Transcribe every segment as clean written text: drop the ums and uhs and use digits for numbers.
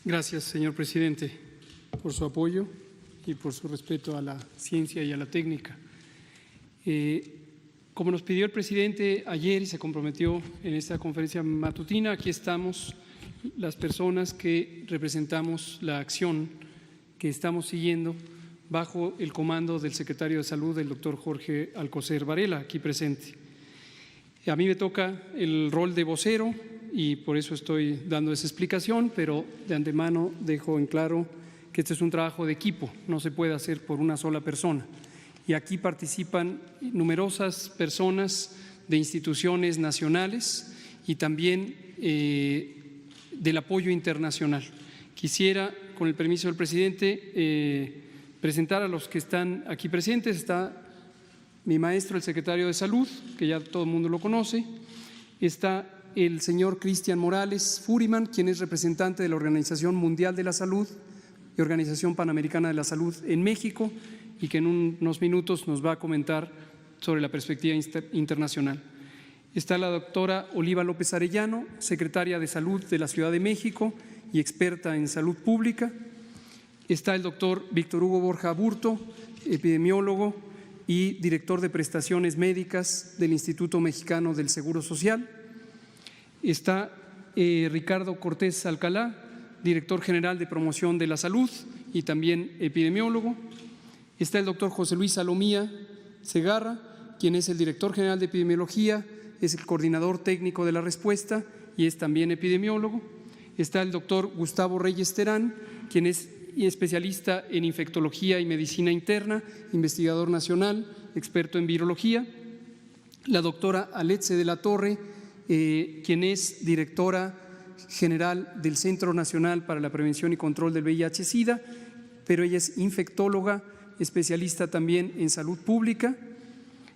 Gracias, señor presidente, por su apoyo y por su respeto a la ciencia y a la técnica. Como nos pidió el presidente ayer y se comprometió en esta conferencia matutina, aquí estamos las personas que representamos la acción que estamos siguiendo bajo el comando del secretario de Salud, el doctor Jorge Alcocer Varela, aquí presente. A mí me toca el rol de vocero y por eso estoy dando esa explicación, pero de antemano dejo en claro que este es un trabajo de equipo, no se puede hacer por una sola persona. Y aquí participan numerosas personas de instituciones nacionales y también del apoyo internacional. Quisiera, con el permiso del presidente, presentar a los que están aquí presentes. Está mi maestro, el secretario de Salud, que ya todo el mundo lo conoce. Está el señor Cristian Morales Furiman, quien es representante de la Organización Mundial de la Salud y Organización Panamericana de la Salud en México, y que en unos minutos nos va a comentar sobre la perspectiva internacional. Está la doctora Oliva López Arellano, secretaria de Salud de la Ciudad de México y experta en salud pública. Está el doctor Víctor Hugo Borja Aburto, epidemiólogo y director de prestaciones médicas del Instituto Mexicano del Seguro Social. Está Ricardo Cortés Alcalá, director general de promoción de la salud y también epidemiólogo. Está el doctor José Luis Salomía Segarra, quien es el director general de epidemiología, es el coordinador técnico de la respuesta y es también epidemiólogo. Está el doctor Gustavo Reyes Terán, quien es especialista en infectología y medicina interna, investigador nacional, experto en virología. La doctora Aletze de la Torre, quien es directora general del Centro Nacional para la Prevención y Control del VIH-Sida, pero ella es infectóloga, especialista también en salud pública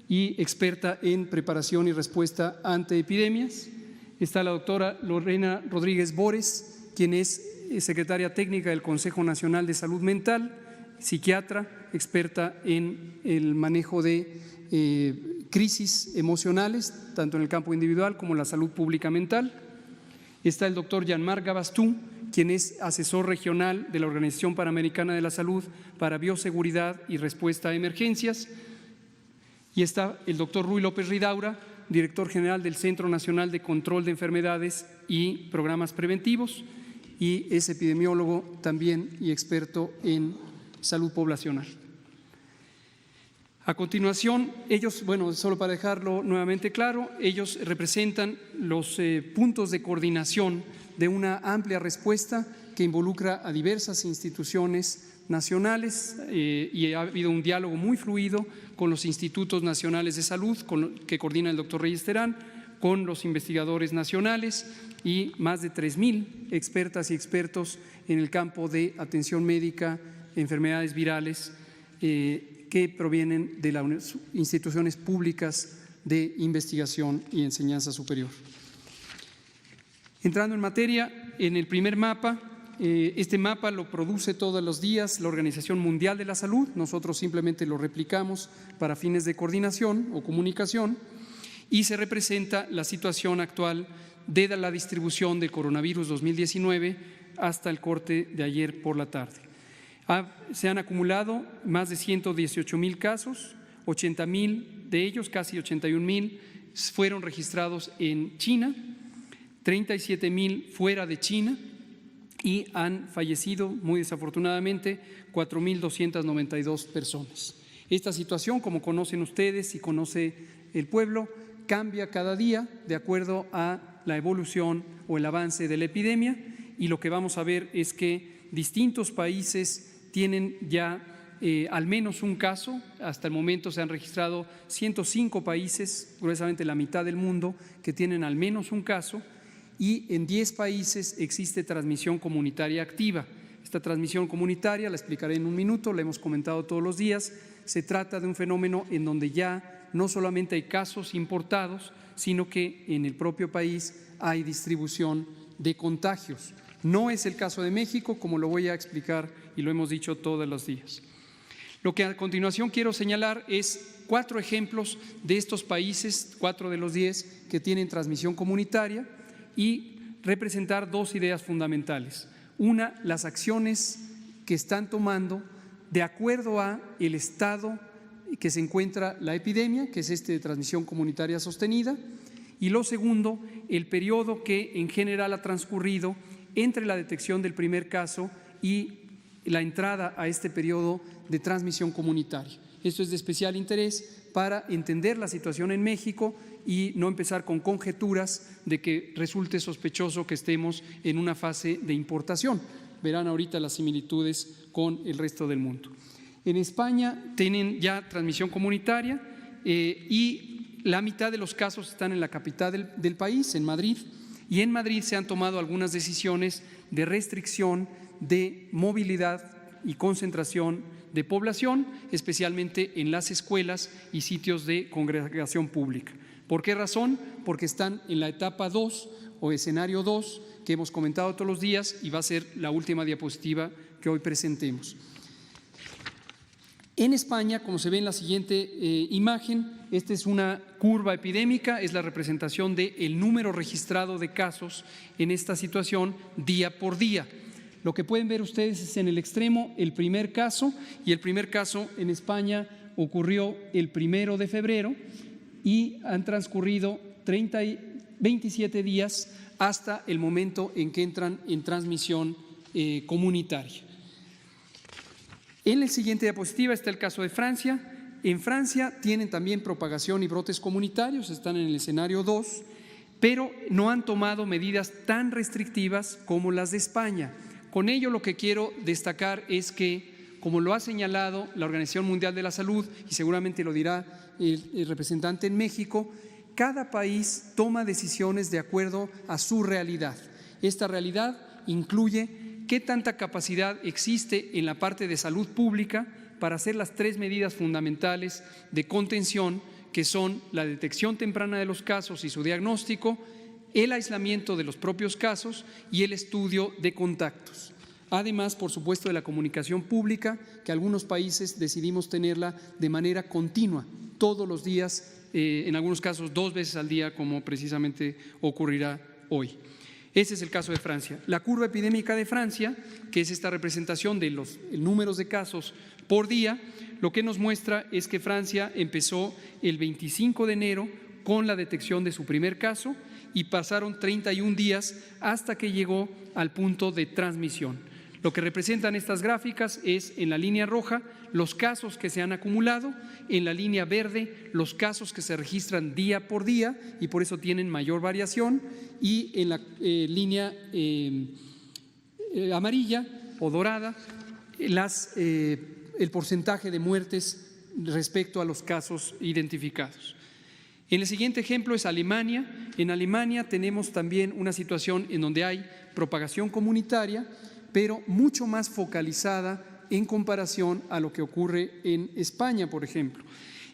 y experta en preparación y respuesta ante epidemias. Está la doctora Lorena Rodríguez Bores, quien es secretaria técnica del Consejo Nacional de Salud Mental, psiquiatra, experta en el manejo de crisis emocionales, tanto en el campo individual como en la salud pública mental. Está el doctor Jean-Marc Gabastú, quien es asesor regional de la Organización Panamericana de la Salud para Bioseguridad y Respuesta a Emergencias. Y está el doctor Ruy López Ridaura, director general del Centro Nacional de Control de Enfermedades y Programas Preventivos, y es epidemiólogo también y experto en salud poblacional. A continuación, ellos, solo para dejarlo nuevamente claro, ellos representan los puntos de coordinación de una amplia respuesta que involucra a diversas instituciones nacionales y ha habido un diálogo muy fluido con los institutos nacionales de salud que coordina el doctor Reyes Terán, con los investigadores nacionales y más de 3,000 expertas y expertos en el campo de atención médica, enfermedades virales, que provienen de las instituciones públicas de investigación y enseñanza superior. Entrando en materia, en el primer mapa, este mapa lo produce todos los días la Organización Mundial de la Salud, nosotros simplemente lo replicamos para fines de coordinación o comunicación, y se representa la situación actual de la distribución del coronavirus 2019 hasta el corte de ayer por la tarde. Se han acumulado más de 118,000 casos, 80,000 de ellos, casi 81,000, fueron registrados en China, 37,000 fuera de China y han fallecido, muy desafortunadamente, 4,292 personas. Esta situación, como conocen ustedes y conoce el pueblo, cambia cada día de acuerdo a la evolución o el avance de la epidemia, y lo que vamos a ver es que distintos países tienen ya al menos un caso. Hasta el momento se han registrado 105 países, gruesamente la mitad del mundo, que tienen al menos un caso, y en 10 países existe transmisión comunitaria activa. Esta transmisión comunitaria la explicaré en un minuto, la hemos comentado todos los días. Se trata de un fenómeno en donde ya no solamente hay casos importados, sino que en el propio país hay distribución de contagios. No es el caso de México, como lo voy a explicar y lo hemos dicho todos los días. Lo que a continuación quiero señalar es 4 ejemplos de estos países, 4 de los 10 que tienen transmisión comunitaria, y representar 2 ideas fundamentales. Una, las acciones que están tomando de acuerdo a el estado que se encuentra la epidemia, que es de transmisión comunitaria sostenida, y lo segundo, el periodo que en general ha transcurrido entre la detección del primer caso y la entrada a este periodo de transmisión comunitaria. Esto es de especial interés para entender la situación en México y no empezar con conjeturas de que resulte sospechoso que estemos en una fase de importación. Verán ahorita las similitudes con el resto del mundo. En España tienen ya transmisión comunitaria y la mitad de los casos están en la capital del país, en Madrid, y en Madrid se han tomado algunas decisiones de restricción de movilidad y concentración de población, especialmente en las escuelas y sitios de congregación pública. ¿Por qué razón? Porque están en la etapa 2 o escenario 2 que hemos comentado todos los días y va a ser la última diapositiva que hoy presentemos. En España, como se ve en la siguiente imagen, esta es una curva epidémica, es la representación del número registrado de casos en esta situación día por día. Lo que pueden ver ustedes es en el extremo el primer caso, y el primer caso en España ocurrió el 1 de febrero y han transcurrido 27 días hasta el momento en que entran en transmisión comunitaria. En la siguiente diapositiva está el caso de Francia. En Francia tienen también propagación y brotes comunitarios, están en el escenario 2, pero no han tomado medidas tan restrictivas como las de España. Con ello lo que quiero destacar es que, como lo ha señalado la Organización Mundial de la Salud, y seguramente lo dirá el representante en México, cada país toma decisiones de acuerdo a su realidad. Esta realidad incluye qué tanta capacidad existe en la parte de salud pública para hacer las 3 medidas fundamentales de contención, que son la detección temprana de los casos y su diagnóstico, el aislamiento de los propios casos y el estudio de contactos. Además, por supuesto, de la comunicación pública, que algunos países decidimos tenerla de manera continua, todos los días, en algunos casos 2 veces al día, como precisamente ocurrirá hoy. Ese es el caso de Francia. La curva epidémica de Francia, que es esta representación de los números de casos por día, lo que nos muestra es que Francia empezó el 25 de enero con la detección de su primer caso y pasaron 31 días hasta que llegó al punto de transmisión. Lo que representan estas gráficas es, en la línea roja, los casos que se han acumulado, en la línea verde, los casos que se registran día por día y por eso tienen mayor variación, y en la línea amarilla o dorada, el porcentaje de muertes respecto a los casos identificados. En el siguiente ejemplo es Alemania. En Alemania tenemos también una situación en donde hay propagación comunitaria, pero mucho más focalizada en comparación a lo que ocurre en España, por ejemplo.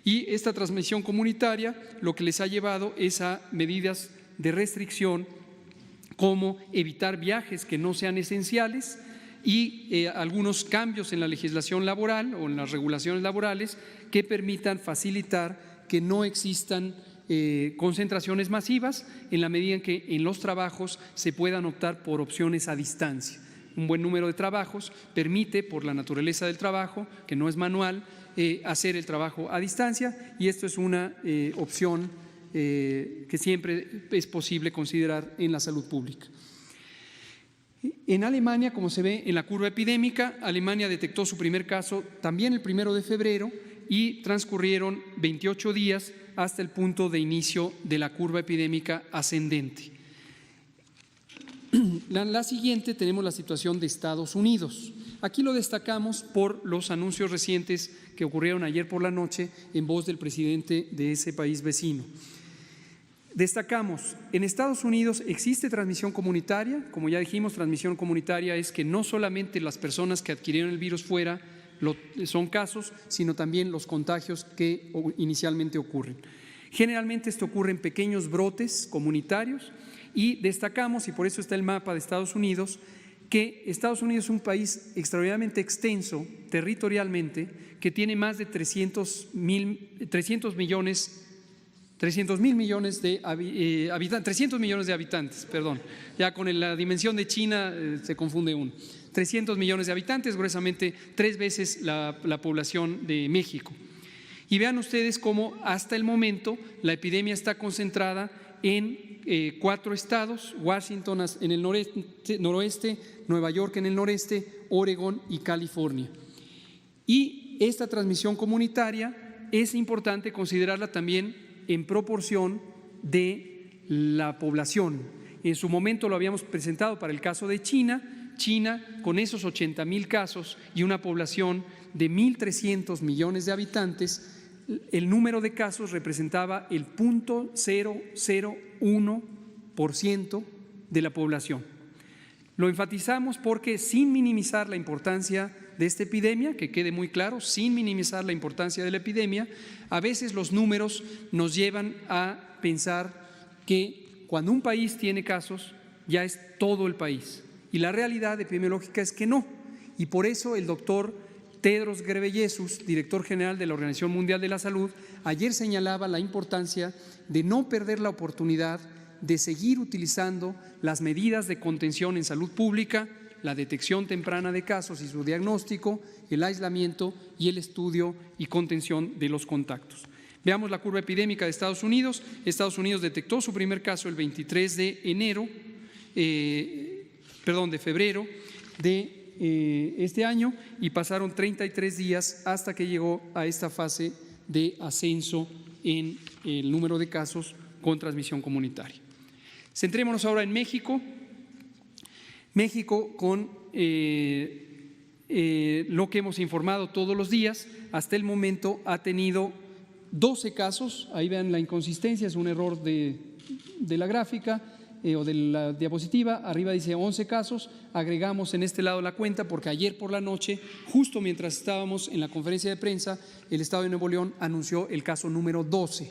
Y esta transmisión comunitaria lo que les ha llevado es a medidas de restricción como evitar viajes que no sean esenciales y algunos cambios en la legislación laboral o en las regulaciones laborales que permitan facilitar que no existan concentraciones masivas en la medida en que en los trabajos se puedan optar por opciones a distancia. Un buen número de trabajos permite, por la naturaleza del trabajo, que no es manual, hacer el trabajo a distancia, y esto es una opción que siempre es posible considerar en la salud pública. En Alemania, como se ve en la curva epidémica, Alemania detectó su primer caso también el 1 de febrero y transcurrieron 28 días hasta el punto de inicio de la curva epidémica ascendente. La siguiente tenemos la situación de Estados Unidos. Aquí lo destacamos por los anuncios recientes que ocurrieron ayer por la noche en voz del presidente de ese país vecino. Destacamos, en Estados Unidos existe transmisión comunitaria. Como ya dijimos, transmisión comunitaria es que no solamente las personas que adquirieron el virus fuera son casos, sino también los contagios que inicialmente ocurren. Generalmente esto ocurre en pequeños brotes comunitarios. Y destacamos, y por eso está el mapa de Estados Unidos, que Estados Unidos es un país extraordinariamente extenso territorialmente, que tiene más de 300 millones 300 millones de habitantes, perdón. Ya con la dimensión de China se confunde uno. 300 millones de habitantes, gruesamente 3 veces la población de México. Y vean ustedes cómo hasta el momento la epidemia está concentrada en 4 estados: Washington en el noroeste, Nueva York en el noreste, Oregón y California. Y esta transmisión comunitaria es importante considerarla también en proporción de la población. En su momento lo habíamos presentado para el caso de China. China, con esos 80,000 casos y una población de 1.300 millones de habitantes, el número de casos representaba el 0.001% de la población. Lo enfatizamos porque, sin minimizar la importancia de esta epidemia, que quede muy claro, sin minimizar la importancia de la epidemia, a veces los números nos llevan a pensar que cuando un país tiene casos, ya es todo el país. Y la realidad epidemiológica es que no. Y por eso el doctor Tedros Ghebreyesus, director general de la Organización Mundial de la Salud, ayer señalaba la importancia de no perder la oportunidad de seguir utilizando las medidas de contención en salud pública, la detección temprana de casos y su diagnóstico, el aislamiento y el estudio y contención de los contactos. Veamos la curva epidémica de Estados Unidos. Estados Unidos detectó su primer caso el 23 de febrero de este año, y pasaron 33 días hasta que llegó a esta fase de ascenso en el número de casos con transmisión comunitaria. Centrémonos ahora en México. México, con lo que hemos informado todos los días, hasta el momento ha tenido 12 casos. Ahí vean la inconsistencia, es un error de la gráfica o de la diapositiva. Arriba dice 11 casos, agregamos en este lado la cuenta porque ayer por la noche, justo mientras estábamos en la conferencia de prensa, el Estado de Nuevo León anunció el caso número 12.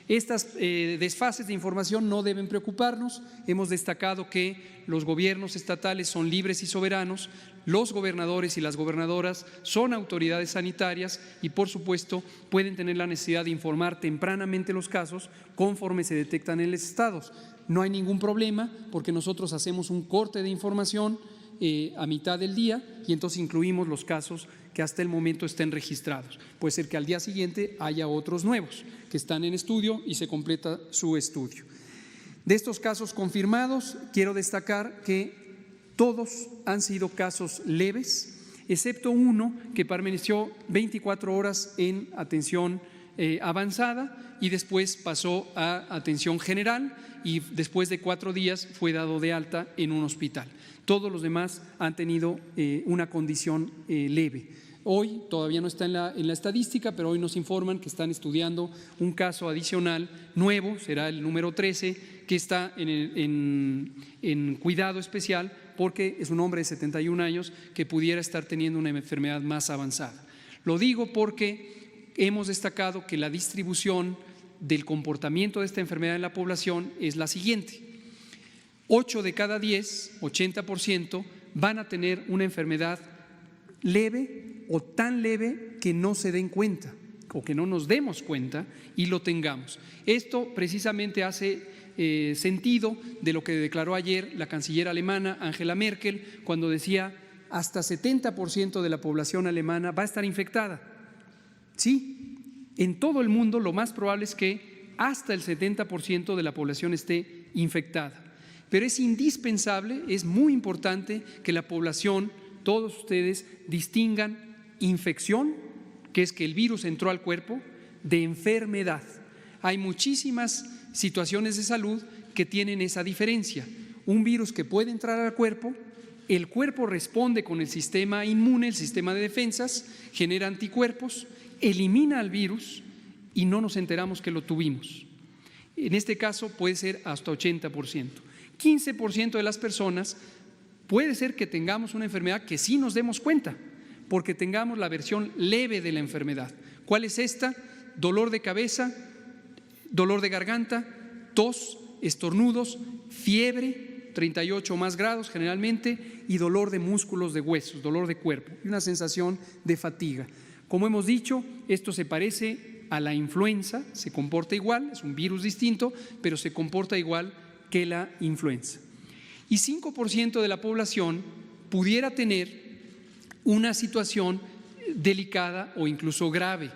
Estas desfases de información no deben preocuparnos. Hemos destacado que los gobiernos estatales son libres y soberanos, los gobernadores y las gobernadoras son autoridades sanitarias y, por supuesto, pueden tener la necesidad de informar tempranamente los casos conforme se detectan en los estados. No hay ningún problema porque nosotros hacemos un corte de información a mitad del día y entonces incluimos los casos que hasta el momento estén registrados. Puede ser que al día siguiente haya otros nuevos que están en estudio y se completa su estudio. De estos casos confirmados, quiero destacar que todos han sido casos leves, excepto uno que permaneció 24 horas en atención avanzada y después pasó a atención general y después de 4 días fue dado de alta en un hospital. Todos los demás han tenido una condición leve. Hoy todavía no está en la estadística, pero hoy nos informan que están estudiando un caso adicional nuevo, será el número 13, que está en cuidado especial porque es un hombre de 71 años que pudiera estar teniendo una enfermedad más avanzada. Lo digo porque hemos destacado que la distribución del comportamiento de esta enfermedad en la población es la siguiente: 8 de cada 10, 80%, van a tener una enfermedad leve o tan leve que no se den cuenta o que no nos demos cuenta y lo tengamos. Esto precisamente hace sentido de lo que declaró ayer la canciller alemana Angela Merkel cuando decía hasta 70% de la población alemana va a estar infectada. Sí, en todo el mundo lo más probable es que hasta el 70% de la población esté infectada. Pero es indispensable, es muy importante que la población, todos ustedes, distingan infección, que es que el virus entró al cuerpo, de enfermedad. Hay muchísimas situaciones de salud que tienen esa diferencia. Un virus que puede entrar al cuerpo, el cuerpo responde con el sistema inmune, el sistema de defensas, genera anticuerpos, elimina al virus y no nos enteramos que lo tuvimos. En este caso puede ser hasta 80%. 15% de las personas puede ser que tengamos una enfermedad que sí nos demos cuenta, porque tengamos la versión leve de la enfermedad. ¿Cuál es esta? Dolor de cabeza, dolor de garganta, tos, estornudos, fiebre, 38 o más grados generalmente, y dolor de músculos de huesos, dolor de cuerpo y una sensación de fatiga. Como hemos dicho, esto se parece a la influenza, se comporta igual, es un virus distinto, pero se comporta igual que la influenza. Y 5% de la población pudiera tener una situación delicada o incluso grave.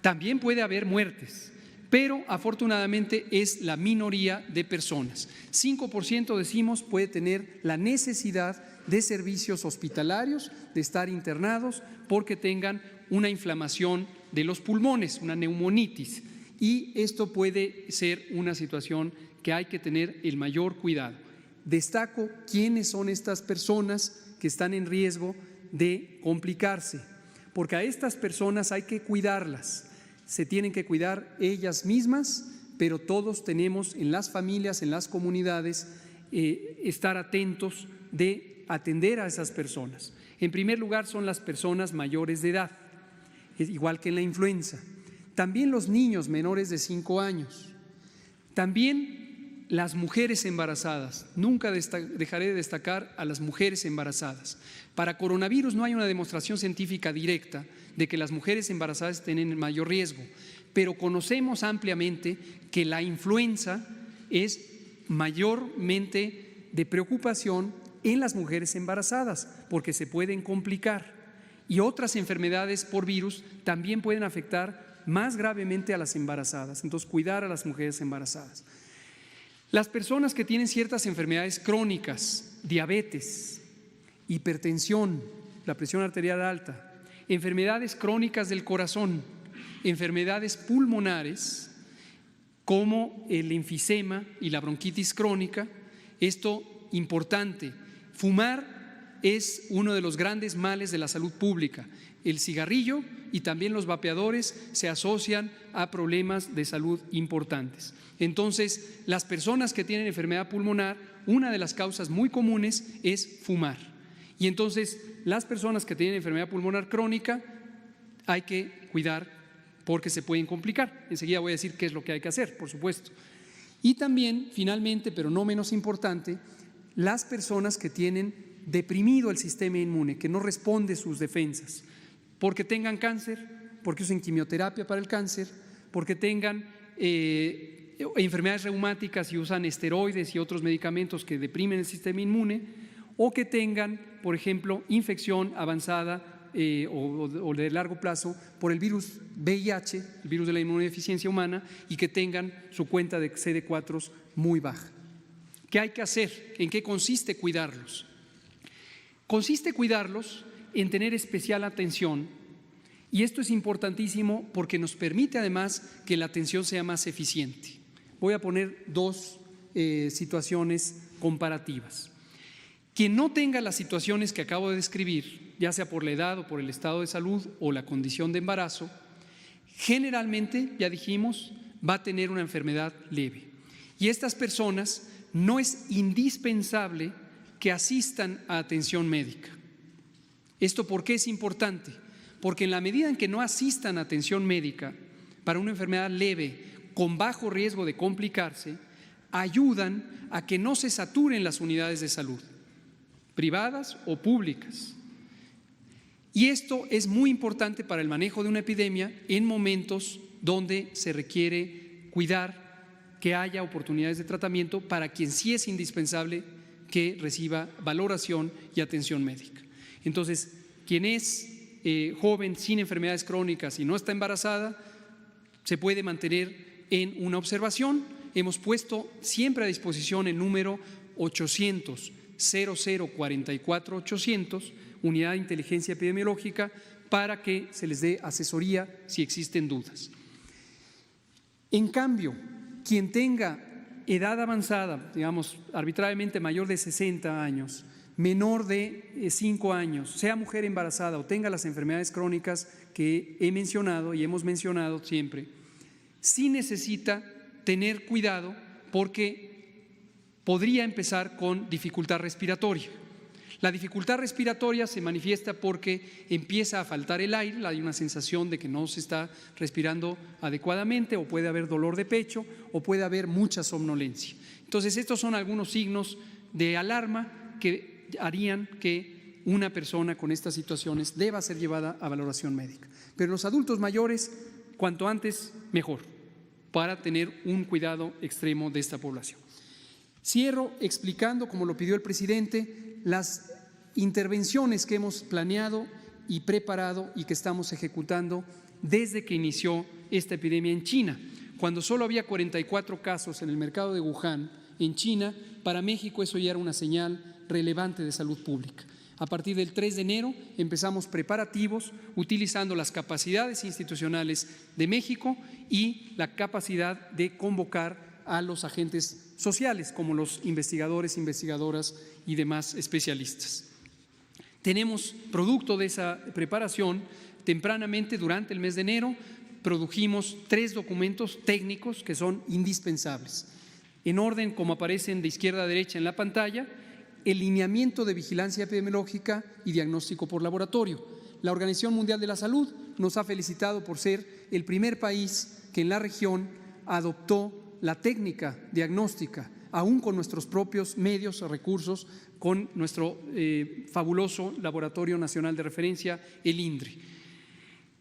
También puede haber muertes, pero afortunadamente es la minoría de personas. 5% decimos puede tener la necesidad de servicios hospitalarios, de estar internados porque tengan una inflamación de los pulmones, una neumonitis, y esto puede ser una situación que hay que tener el mayor cuidado. Destaco quiénes son estas personas que están en riesgo de complicarse, porque a estas personas hay que cuidarlas, se tienen que cuidar ellas mismas, pero todos tenemos en las familias, en las comunidades, estar atentos de atender a esas personas. En primer lugar son las personas mayores de edad, igual que en la influenza. También los niños menores de 5 años. También las mujeres embarazadas. Nunca dejaré de destacar a las mujeres embarazadas. Para coronavirus no hay una demostración científica directa de que las mujeres embarazadas tienen mayor riesgo, pero conocemos ampliamente que la influenza es mayormente de preocupación en las mujeres embarazadas porque se pueden complicar, y otras enfermedades por virus también pueden afectar más gravemente a las embarazadas. Entonces, cuidar a las mujeres embarazadas. Las personas que tienen ciertas enfermedades crónicas, diabetes, hipertensión, la presión arterial alta, enfermedades crónicas del corazón, enfermedades pulmonares como el enfisema y la bronquitis crónica. Esto importante, fumar es uno de los grandes males de la salud pública. El cigarrillo y también los vapeadores se asocian a problemas de salud importantes. Entonces, las personas que tienen enfermedad pulmonar, una de las causas muy comunes es fumar. Y entonces, las personas que tienen enfermedad pulmonar crónica hay que cuidar porque se pueden complicar. Enseguida voy a decir qué es lo que hay que hacer, por supuesto. Y también, finalmente, pero no menos importante, las personas que tienen deprimido el sistema inmune, que no responde sus defensas, porque tengan cáncer, porque usen quimioterapia para el cáncer, porque tengan enfermedades reumáticas y usan esteroides y otros medicamentos que deprimen el sistema inmune, o que tengan, por ejemplo, infección avanzada o de largo plazo por el virus VIH, el virus de la inmunodeficiencia humana, y que tengan su cuenta de CD4 muy baja. ¿Qué hay que hacer? ¿En qué consiste cuidarlos? Consiste cuidarlos en tener especial atención, y esto es importantísimo porque nos permite además que la atención sea más eficiente. Voy a poner dos situaciones comparativas. Quien no tenga las situaciones que acabo de describir, ya sea por la edad o por el estado de salud o la condición de embarazo, generalmente, ya dijimos, va a tener una enfermedad leve. Y estas personas no es indispensable que asistan a atención médica. ¿Esto por qué es importante? Porque en la medida en que no asistan a atención médica para una enfermedad leve con bajo riesgo de complicarse, ayudan a que no se saturen las unidades de salud, privadas o públicas. Y esto es muy importante para el manejo de una epidemia en momentos donde se requiere cuidar que haya oportunidades de tratamiento para quien sí es indispensable que reciba valoración y atención médica. Entonces, quien es joven sin enfermedades crónicas y no está embarazada, se puede mantener en una observación. Hemos puesto siempre a disposición el número 800 0044 800, Unidad de Inteligencia Epidemiológica, para que se les dé asesoría si existen dudas. En cambio, quien tenga edad avanzada, digamos arbitrariamente mayor de 60 años, menor de 5 años, sea mujer embarazada o tenga las enfermedades crónicas que he mencionado y hemos mencionado siempre, sí necesita tener cuidado porque podría empezar con dificultad respiratoria. La dificultad respiratoria se manifiesta porque empieza a faltar el aire, hay una sensación de que no se está respirando adecuadamente, o puede haber dolor de pecho, o puede haber mucha somnolencia. Entonces, estos son algunos signos de alarma que harían que una persona con estas situaciones deba ser llevada a valoración médica. Pero los adultos mayores, cuanto antes mejor, para tener un cuidado extremo de esta población. Cierro explicando, como lo pidió el presidente, las intervenciones que hemos planeado y preparado y que estamos ejecutando desde que inició esta epidemia en China. Cuando solo había 44 casos en el mercado de Wuhan, en China, para México eso ya era una señal relevante de salud pública. A partir del 3 de enero empezamos preparativos utilizando las capacidades institucionales de México y la capacidad de convocar a los agentes sociales como los investigadores, investigadoras y demás especialistas. Tenemos, producto de esa preparación, tempranamente durante el mes de enero produjimos 3 documentos técnicos que son indispensables. En orden, como aparecen de izquierda a derecha en la pantalla, el lineamiento de vigilancia epidemiológica y diagnóstico por laboratorio. La Organización Mundial de la Salud nos ha felicitado por ser el primer país que en la región adoptó la técnica diagnóstica, aún con nuestros propios medios o recursos, con nuestro fabuloso Laboratorio Nacional de Referencia, el INDRE.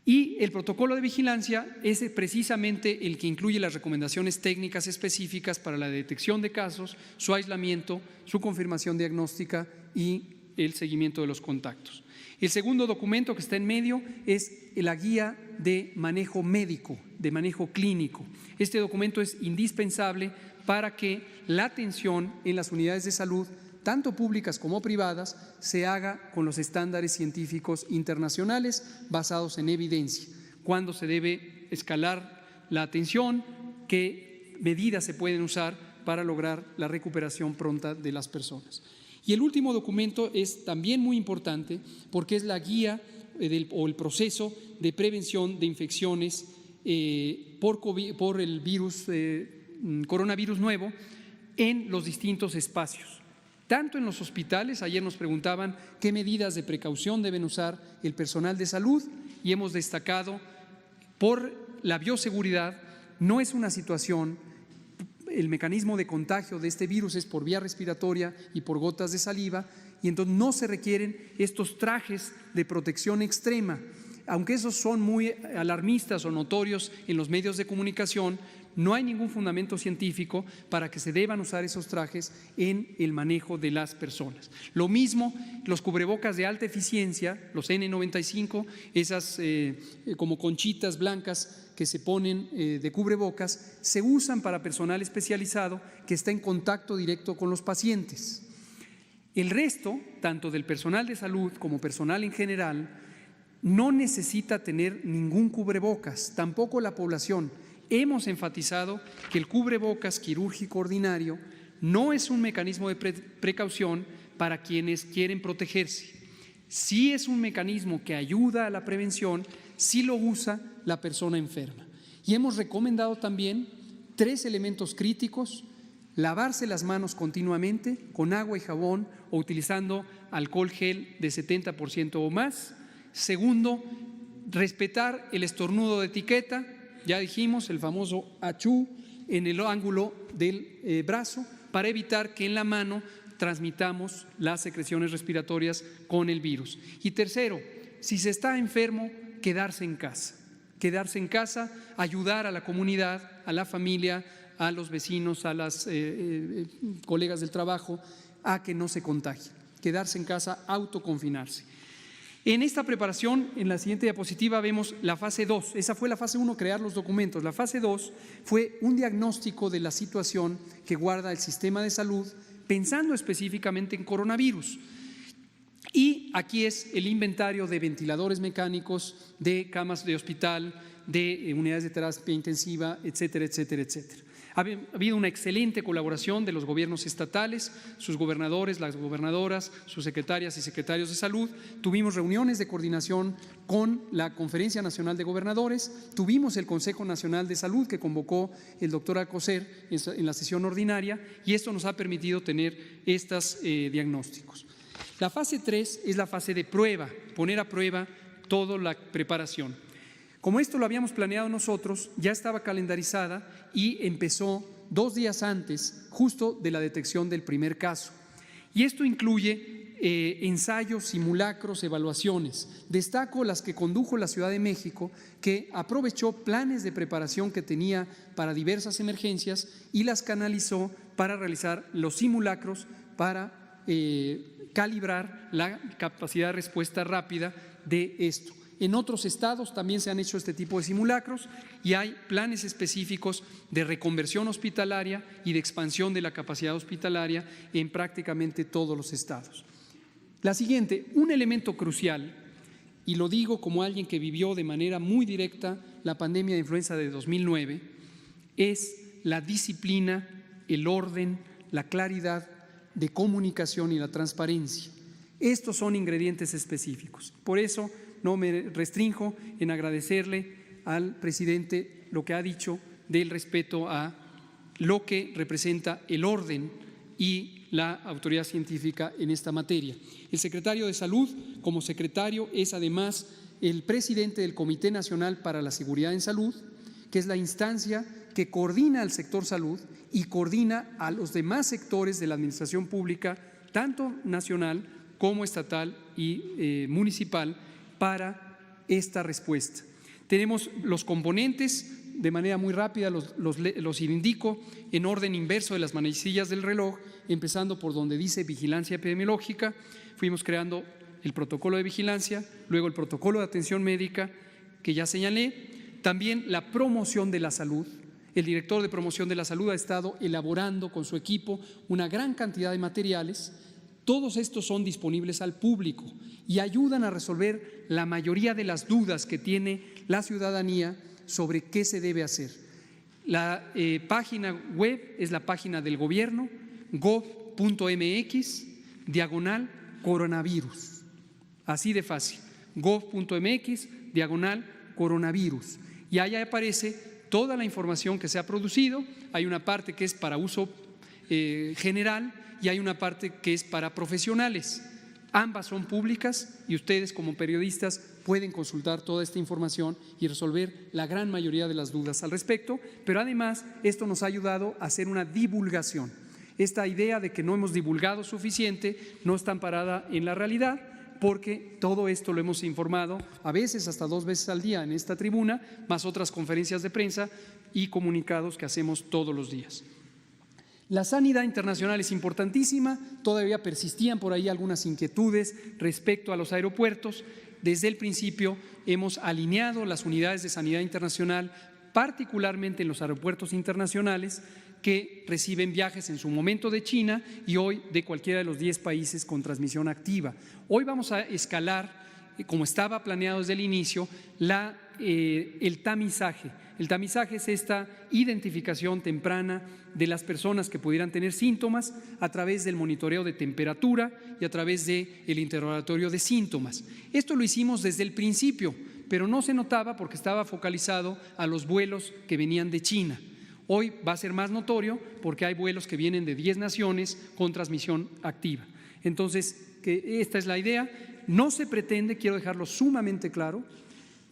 Y el protocolo de vigilancia es precisamente el que incluye las recomendaciones técnicas específicas para la detección de casos, su aislamiento, su confirmación diagnóstica y el seguimiento de los contactos. El segundo documento que está en medio es la guía de manejo médico, de manejo clínico. Este documento es indispensable para que la atención en las unidades de salud, tanto públicas como privadas, se haga con los estándares científicos internacionales basados en evidencia. Cuándo se debe escalar la atención, qué medidas se pueden usar para lograr la recuperación pronta de las personas. Y el último documento es también muy importante porque es la guía o el proceso de prevención de infecciones por el virus, coronavirus nuevo en los distintos espacios. Tanto en los hospitales, ayer nos preguntaban qué medidas de precaución deben usar el personal de salud y hemos destacado por la bioseguridad, no es una situación, el mecanismo de contagio de este virus es por vía respiratoria y por gotas de saliva y entonces no se requieren estos trajes de protección extrema. Aunque esos son muy alarmistas o notorios en los medios de comunicación, no hay ningún fundamento científico para que se deban usar esos trajes en el manejo de las personas. Lo mismo los cubrebocas de alta eficiencia, los N95, esas como conchitas blancas que se ponen de cubrebocas, se usan para personal especializado que está en contacto directo con los pacientes. El resto, tanto del personal de salud como personal en general, no necesita tener ningún cubrebocas, tampoco la población. Hemos enfatizado que el cubrebocas quirúrgico ordinario no es un mecanismo de precaución para quienes quieren protegerse. Sí es un mecanismo que ayuda a la prevención, sí lo usa la persona enferma. Y hemos recomendado también 3 elementos críticos: lavarse las manos continuamente con agua y jabón o utilizando alcohol gel de 70% o más. Segundo, respetar el estornudo de etiqueta, ya dijimos, el famoso achú en el ángulo del brazo, para evitar que en la mano transmitamos las secreciones respiratorias con el virus. Y tercero, si se está enfermo, quedarse en casa, ayudar a la comunidad, a la familia, a los vecinos, a las colegas del trabajo, a que no se contagien, quedarse en casa, autoconfinarse. En esta preparación, en la siguiente diapositiva, vemos la fase 2. Esa fue la fase 1, crear los documentos. La fase 2 fue un diagnóstico de la situación que guarda el sistema de salud, pensando específicamente en coronavirus. Y aquí es el inventario de ventiladores mecánicos, de camas de hospital, de unidades de terapia intensiva, etcétera, etcétera, etcétera. Ha habido una excelente colaboración de los gobiernos estatales, sus gobernadores, las gobernadoras, sus secretarias y secretarios de salud. Tuvimos reuniones de coordinación con la Conferencia Nacional de Gobernadores, tuvimos el Consejo Nacional de Salud que convocó el doctor Alcocer en la sesión ordinaria y esto nos ha permitido tener estos diagnósticos. La fase 3 es la fase de prueba, poner a prueba toda la preparación. Como esto lo habíamos planeado nosotros, ya estaba calendarizada y empezó 2 días antes, justo de la detección del primer caso. Y esto incluye ensayos, simulacros, evaluaciones. Destaco las que condujo la Ciudad de México, que aprovechó planes de preparación que tenía para diversas emergencias y las canalizó para realizar los simulacros para calibrar la capacidad de respuesta rápida de esto. En otros estados también se han hecho este tipo de simulacros y hay planes específicos de reconversión hospitalaria y de expansión de la capacidad hospitalaria en prácticamente todos los estados. La siguiente, un elemento crucial, y lo digo como alguien que vivió de manera muy directa la pandemia de influenza de 2009, es la disciplina, el orden, la claridad de comunicación y la transparencia. Estos son ingredientes específicos. Por eso no me restrinjo en agradecerle al presidente lo que ha dicho del respeto a lo que representa el orden y la autoridad científica en esta materia. El secretario de Salud, como secretario, es además el presidente del Comité Nacional para la Seguridad en Salud, que es la instancia que coordina al sector salud y coordina a los demás sectores de la administración pública, tanto nacional como estatal y municipal, para esta respuesta. Tenemos los componentes, de manera muy rápida los indico en orden inverso de las manecillas del reloj, empezando por donde dice vigilancia epidemiológica. Fuimos creando el protocolo de vigilancia, luego el protocolo de atención médica que ya señalé, también la promoción de la salud. El director de promoción de la salud ha estado elaborando con su equipo una gran cantidad de materiales. Todos estos son disponibles al público y ayudan a resolver la mayoría de las dudas que tiene la ciudadanía sobre qué se debe hacer. La página web es la página del gobierno, gov.mx/coronavirus. Así de fácil, gov.mx/coronavirus. Y ahí aparece toda la información que se ha producido. Hay una parte que es para uso general y hay una parte que es para profesionales. Ambas son públicas y ustedes como periodistas pueden consultar toda esta información y resolver la gran mayoría de las dudas al respecto, pero además esto nos ha ayudado a hacer una divulgación. Esta idea de que no hemos divulgado suficiente no está amparada en la realidad, porque todo esto lo hemos informado a veces hasta 2 veces al día en esta tribuna, más otras conferencias de prensa y comunicados que hacemos todos los días. La sanidad internacional es importantísima, todavía persistían por ahí algunas inquietudes respecto a los aeropuertos. Desde el principio hemos alineado las unidades de sanidad internacional, particularmente en los aeropuertos internacionales que reciben viajes en su momento de China y hoy de cualquiera de los 10 países con transmisión activa. Hoy vamos a escalar, como estaba planeado desde el inicio, el tamizaje. El tamizaje es esta identificación temprana de las personas que pudieran tener síntomas a través del monitoreo de temperatura y a través del interrogatorio de síntomas. Esto lo hicimos desde el principio, pero no se notaba porque estaba focalizado a los vuelos que venían de China. Hoy va a ser más notorio porque hay vuelos que vienen de 10 naciones con transmisión activa. Entonces, esta es la idea. No se pretende, quiero dejarlo sumamente claro,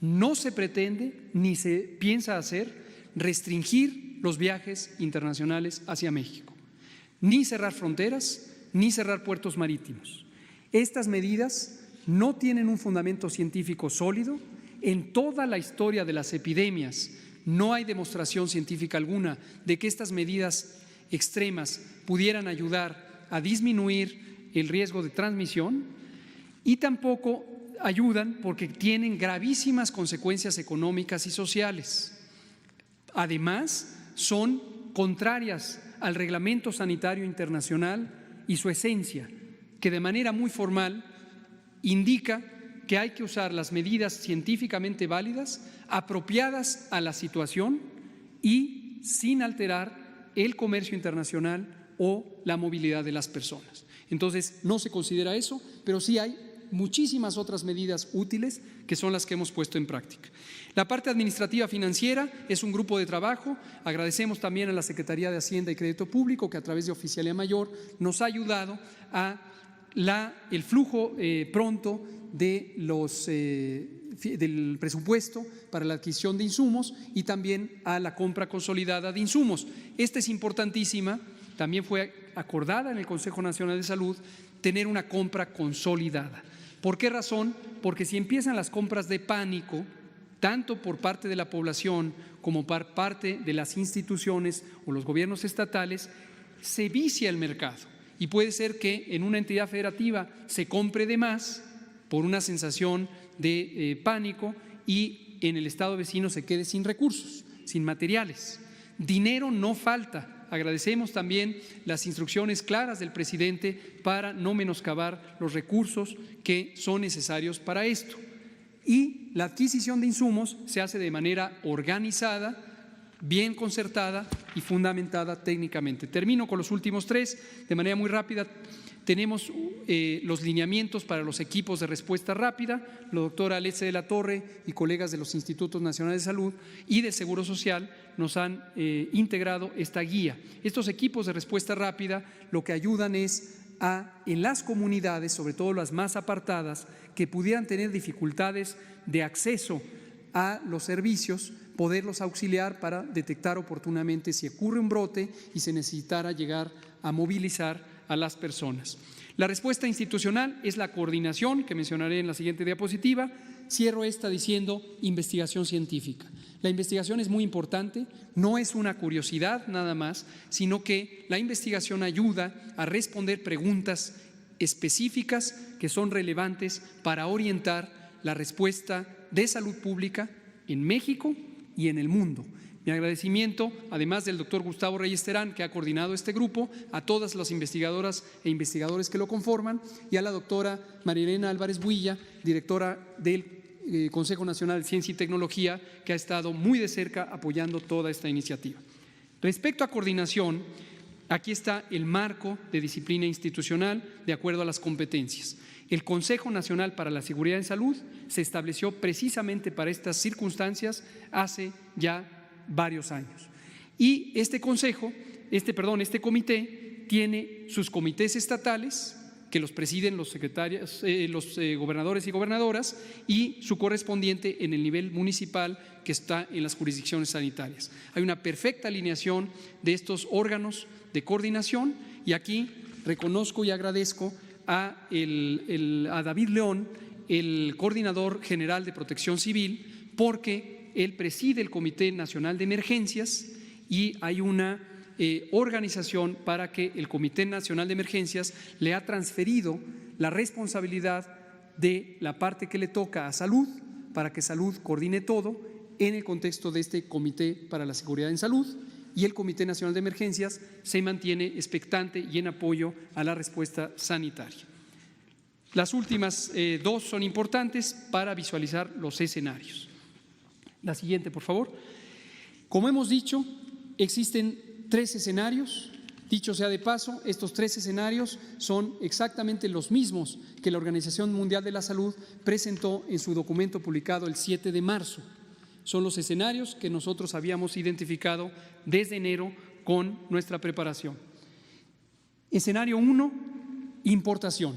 no se pretende ni se piensa hacer restringir los viajes internacionales hacia México, ni cerrar fronteras, ni cerrar puertos marítimos. Estas medidas no tienen un fundamento científico sólido. En toda la historia de las epidemias no hay demostración científica alguna de que estas medidas extremas pudieran ayudar a disminuir el riesgo de transmisión y tampoco ayudan porque tienen gravísimas consecuencias económicas y sociales. Además, son contrarias al Reglamento Sanitario Internacional y su esencia, que de manera muy formal indica que hay que usar las medidas científicamente válidas, apropiadas a la situación y sin alterar el comercio internacional o la movilidad de las personas. Entonces, no se considera eso, pero sí hay muchísimas otras medidas útiles que son las que hemos puesto en práctica. La parte administrativa financiera es un grupo de trabajo. Agradecemos también a la Secretaría de Hacienda y Crédito Público que a través de Oficialía Mayor nos ha ayudado a el flujo pronto de del presupuesto para la adquisición de insumos y también a la compra consolidada de insumos. Esta es importantísima, también fue acordada en el Consejo Nacional de Salud, tener una compra consolidada. ¿Por qué razón? Porque si empiezan las compras de pánico, tanto por parte de la población como por parte de las instituciones o los gobiernos estatales, se vicia el mercado y puede ser que en una entidad federativa se compre de más por una sensación de pánico y en el estado vecino se quede sin recursos, sin materiales. Dinero no falta. Agradecemos también las instrucciones claras del presidente para no menoscabar los recursos que son necesarios para esto. Y la adquisición de insumos se hace de manera organizada, bien concertada y fundamentada técnicamente. Termino con los últimos tres de manera muy rápida. Tenemos los lineamientos para los equipos de respuesta rápida. La doctora Alexe de la Torre y colegas de los Institutos Nacionales de Salud y del Seguro Social nos han integrado esta guía. Estos equipos de respuesta rápida lo que ayudan es en las comunidades, sobre todo las más apartadas, que pudieran tener dificultades de acceso a los servicios, poderlos auxiliar para detectar oportunamente si ocurre un brote y se necesitara llegar a movilizar a las personas. La respuesta institucional es la coordinación, que mencionaré en la siguiente diapositiva. Cierro esta diciendo investigación científica. La investigación es muy importante, no es una curiosidad nada más, sino que la investigación ayuda a responder preguntas específicas que son relevantes para orientar la respuesta de salud pública en México y en el mundo. Mi agradecimiento, además del doctor Gustavo Reyes Terán, que ha coordinado este grupo, a todas las investigadoras e investigadores que lo conforman y a la doctora María Elena Álvarez Builla, directora del Consejo Nacional de Ciencia y Tecnología, que ha estado muy de cerca apoyando toda esta iniciativa. Respecto a coordinación, aquí está el marco de disciplina institucional de acuerdo a las competencias. El Consejo Nacional para la Seguridad en Salud se estableció precisamente para estas circunstancias hace ya varios años. Y este comité tiene sus comités estatales que los presiden los secretarios, los gobernadores y gobernadoras y su correspondiente en el nivel municipal que está en las jurisdicciones sanitarias. Hay una perfecta alineación de estos órganos de coordinación y aquí reconozco y agradezco a David León, el coordinador general de Protección Civil, porque él preside el Comité Nacional de Emergencias y hay una organización para que el Comité Nacional de Emergencias le ha transferido la responsabilidad de la parte que le toca a Salud, para que Salud coordine todo en el contexto de este Comité para la Seguridad en Salud, y el Comité Nacional de Emergencias se mantiene expectante y en apoyo a la respuesta sanitaria. Las últimas dos son importantes para visualizar los escenarios. La siguiente, por favor. Como hemos dicho, existen 3 escenarios. Dicho sea de paso, estos 3 escenarios son exactamente los mismos que la Organización Mundial de la Salud presentó en su documento publicado el 7 de marzo. Son los escenarios que nosotros habíamos identificado desde enero con nuestra preparación. Escenario 1, importación.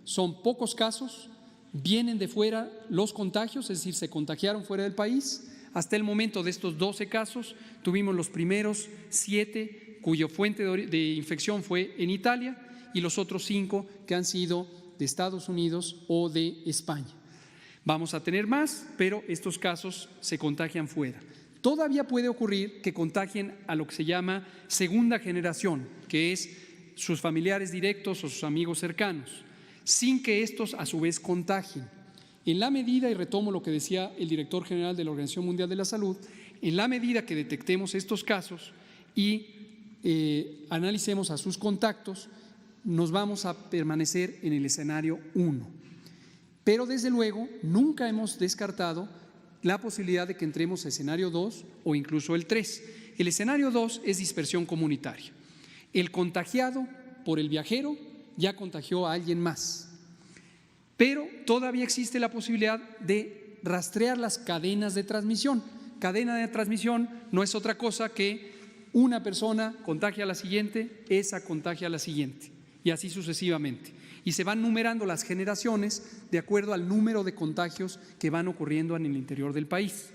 Son pocos casos. Vienen de fuera los contagios, es decir, se contagiaron fuera del país. Hasta el momento de estos 12 casos, tuvimos los primeros 7 cuya fuente de infección fue en Italia y los otros 5 que han sido de Estados Unidos o de España. Vamos a tener más, pero estos casos se contagian fuera. Todavía puede ocurrir que contagien a lo que se llama segunda generación, que es sus familiares directos o sus amigos cercanos, sin que estos a su vez contagien. En la medida, y retomo lo que decía el director general de la Organización Mundial de la Salud, en la medida que detectemos estos casos y analicemos a sus contactos, nos vamos a permanecer en el escenario 1. Pero desde luego nunca hemos descartado la posibilidad de que entremos a escenario 2 o incluso el 3. El escenario 2 es dispersión comunitaria. El contagiado por el viajero ya contagió a alguien más, pero todavía existe la posibilidad de rastrear las cadenas de transmisión. Cadena de transmisión no es otra cosa que una persona contagia a la siguiente, esa contagia a la siguiente y así sucesivamente. Y se van numerando las generaciones de acuerdo al número de contagios que van ocurriendo en el interior del país.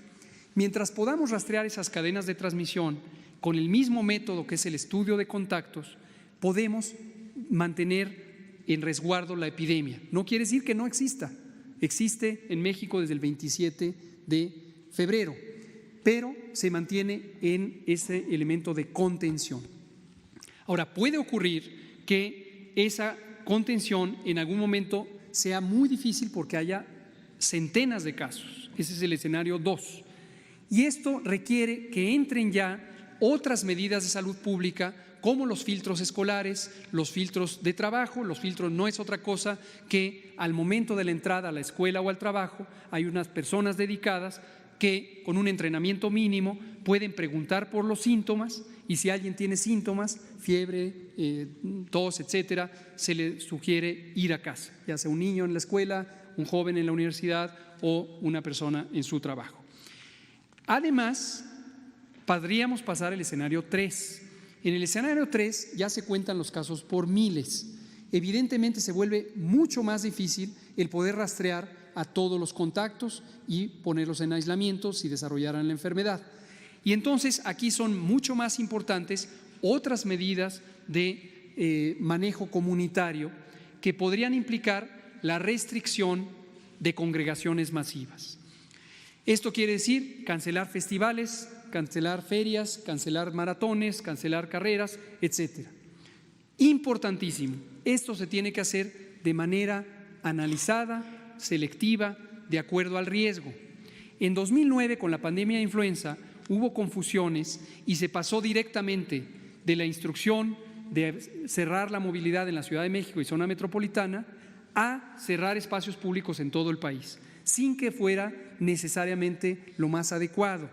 Mientras podamos rastrear esas cadenas de transmisión con el mismo método que es el estudio de contactos, podemos mantener en resguardo la epidemia. No quiere decir que no exista. Existe en México desde el 27 de febrero, pero se mantiene en ese elemento de contención. Ahora, puede ocurrir que esa contención en algún momento sea muy difícil porque haya centenas de casos. Ese es el escenario 2. Y esto requiere que entren ya otras medidas de salud pública, como los filtros escolares, los filtros de trabajo. Los filtros no es otra cosa que al momento de la entrada a la escuela o al trabajo hay unas personas dedicadas que con un entrenamiento mínimo pueden preguntar por los síntomas, y si alguien tiene síntomas, fiebre, tos, etcétera, se le sugiere ir a casa, ya sea un niño en la escuela, un joven en la universidad o una persona en su trabajo. Además, podríamos pasar al escenario 3. En el escenario 3 ya se cuentan los casos por miles. Evidentemente se vuelve mucho más difícil el poder rastrear a todos los contactos y ponerlos en aislamiento si desarrollaran la enfermedad. Y entonces aquí son mucho más importantes otras medidas de manejo comunitario que podrían implicar la restricción de congregaciones masivas. Esto quiere decir cancelar festivales, cancelar ferias, cancelar maratones, cancelar carreras, etcétera. Importantísimo, esto se tiene que hacer de manera analizada, selectiva, de acuerdo al riesgo. En 2009, con la pandemia de influenza, hubo confusiones y se pasó directamente de la instrucción de cerrar la movilidad en la Ciudad de México y zona metropolitana a cerrar espacios públicos en todo el país, sin que fuera necesariamente lo más adecuado.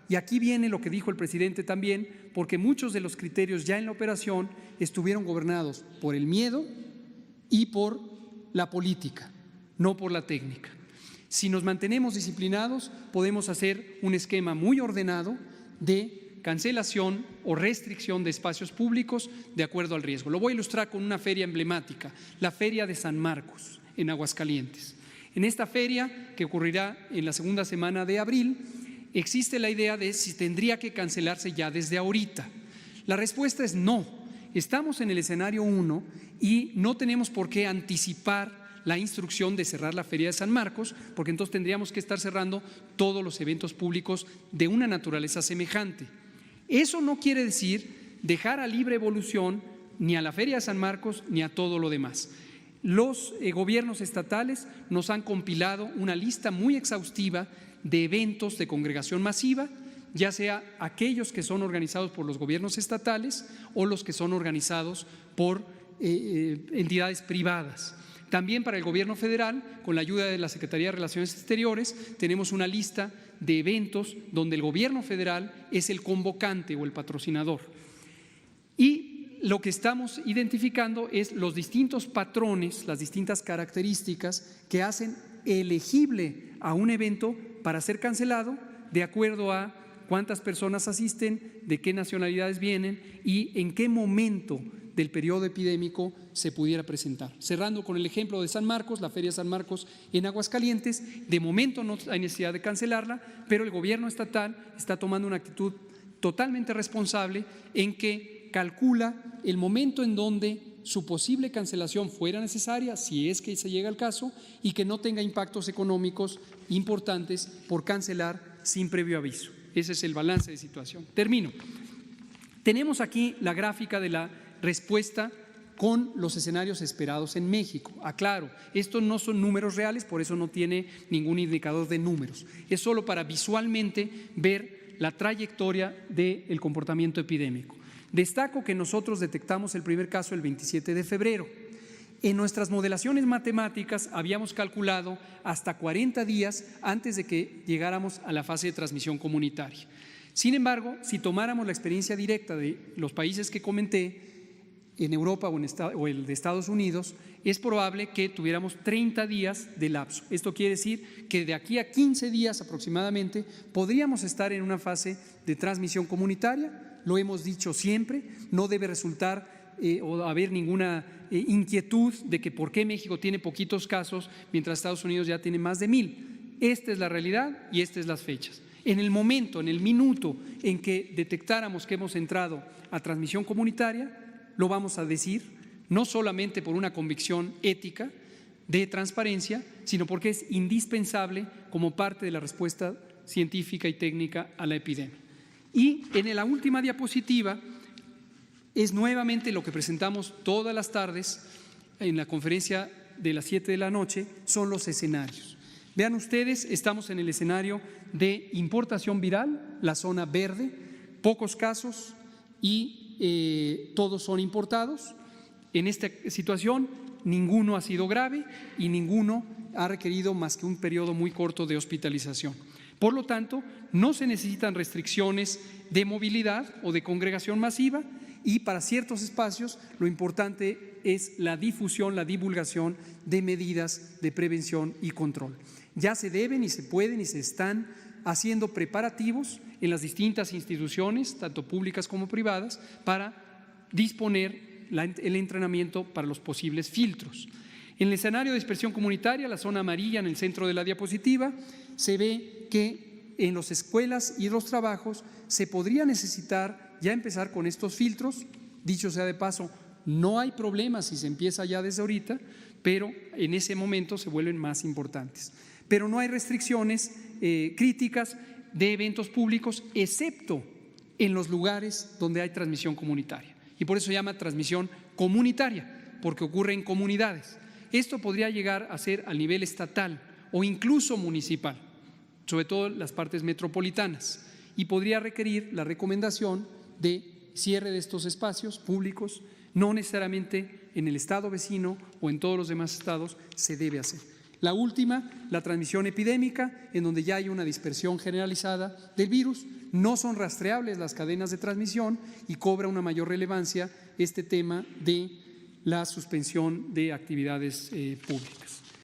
Y aquí viene lo que dijo el presidente también, porque muchos de los criterios ya en la operación estuvieron gobernados por el miedo y por la política, no por la técnica. Si nos mantenemos disciplinados, podemos hacer un esquema muy ordenado de cancelación o restricción de espacios públicos de acuerdo al riesgo. Lo voy a ilustrar con una feria emblemática, la Feria de San Marcos, en Aguascalientes. En esta feria, que ocurrirá en la segunda semana de abril, existe la idea de si tendría que cancelarse ya desde ahorita. La respuesta es no. Estamos en el escenario 1 y no tenemos por qué anticipar la instrucción de cerrar la Feria de San Marcos, porque entonces tendríamos que estar cerrando todos los eventos públicos de una naturaleza semejante. Eso no quiere decir dejar a libre evolución ni a la Feria de San Marcos ni a todo lo demás. Los gobiernos estatales nos han compilado una lista muy exhaustiva de eventos de congregación masiva, ya sea aquellos que son organizados por los gobiernos estatales o los que son organizados por entidades privadas. También para el gobierno federal, con la ayuda de la Secretaría de Relaciones Exteriores, tenemos una lista de eventos donde el gobierno federal es el convocante o el patrocinador. Y lo que estamos identificando es los distintos patrones, las distintas características que hacen elegible a un evento para ser cancelado de acuerdo a cuántas personas asisten, de qué nacionalidades vienen y en qué momento del periodo epidémico se pudiera presentar. Cerrando con el ejemplo de San Marcos, la Feria de San Marcos en Aguascalientes, de momento no hay necesidad de cancelarla, pero el gobierno estatal está tomando una actitud totalmente responsable en que calcula el momento en donde su posible cancelación fuera necesaria, si es que se llega al caso, y que no tenga impactos económicos importantes por cancelar sin previo aviso. Ese es el balance de situación. Termino. Tenemos aquí la gráfica de la respuesta con los escenarios esperados en México. Aclaro, estos no son números reales, por eso no tiene ningún indicador de números. Es solo para visualmente ver la trayectoria del comportamiento epidémico. Destaco que nosotros detectamos el primer caso el 27 de febrero. En nuestras modelaciones matemáticas habíamos calculado hasta 40 días antes de que llegáramos a la fase de transmisión comunitaria. Sin embargo, si tomáramos la experiencia directa de los países que comenté, en Europa o el de Estados Unidos, es probable que tuviéramos 30 días de lapso. Esto quiere decir que de aquí a 15 días aproximadamente podríamos estar en una fase de transmisión comunitaria. Lo hemos dicho siempre, no debe resultar o haber ninguna inquietud de que por qué México tiene poquitos casos mientras Estados Unidos ya tiene más de 1000. Esta es la realidad y estas son las fechas. En el momento, en el minuto en que detectáramos que hemos entrado a transmisión comunitaria, lo vamos a decir, no solamente por una convicción ética de transparencia, sino porque es indispensable como parte de la respuesta científica y técnica a la epidemia. Y en la última diapositiva es nuevamente lo que presentamos todas las tardes en la conferencia de las 7 de la noche, son los escenarios. Vean ustedes, estamos en el escenario de importación viral, la zona verde, pocos casos y todos son importados. En esta situación ninguno ha sido grave y ninguno ha requerido más que un periodo muy corto de hospitalización. Por lo tanto, no se necesitan restricciones de movilidad o de congregación masiva y para ciertos espacios lo importante es la difusión, la divulgación de medidas de prevención y control. Ya se deben y se pueden y se están haciendo preparativos en las distintas instituciones, tanto públicas como privadas, para disponer el entrenamiento para los posibles filtros. En el escenario de dispersión comunitaria, la zona amarilla en el centro de la diapositiva, se ve que en las escuelas y los trabajos se podría necesitar ya empezar con estos filtros. Dicho sea de paso, no hay problema si se empieza ya desde ahorita, pero en ese momento se vuelven más importantes. Pero no hay restricciones críticas de eventos públicos, excepto en los lugares donde hay transmisión comunitaria. Y por eso se llama transmisión comunitaria, porque ocurre en comunidades. Esto podría llegar a ser a nivel estatal o incluso municipal, sobre todo en las partes metropolitanas, y podría requerir la recomendación de cierre de estos espacios públicos, no necesariamente en el estado vecino o en todos los demás estados se debe hacer. La última, la transmisión epidémica, en donde ya hay una dispersión generalizada del virus, no son rastreables las cadenas de transmisión y cobra una mayor relevancia este tema de la suspensión de actividades públicas.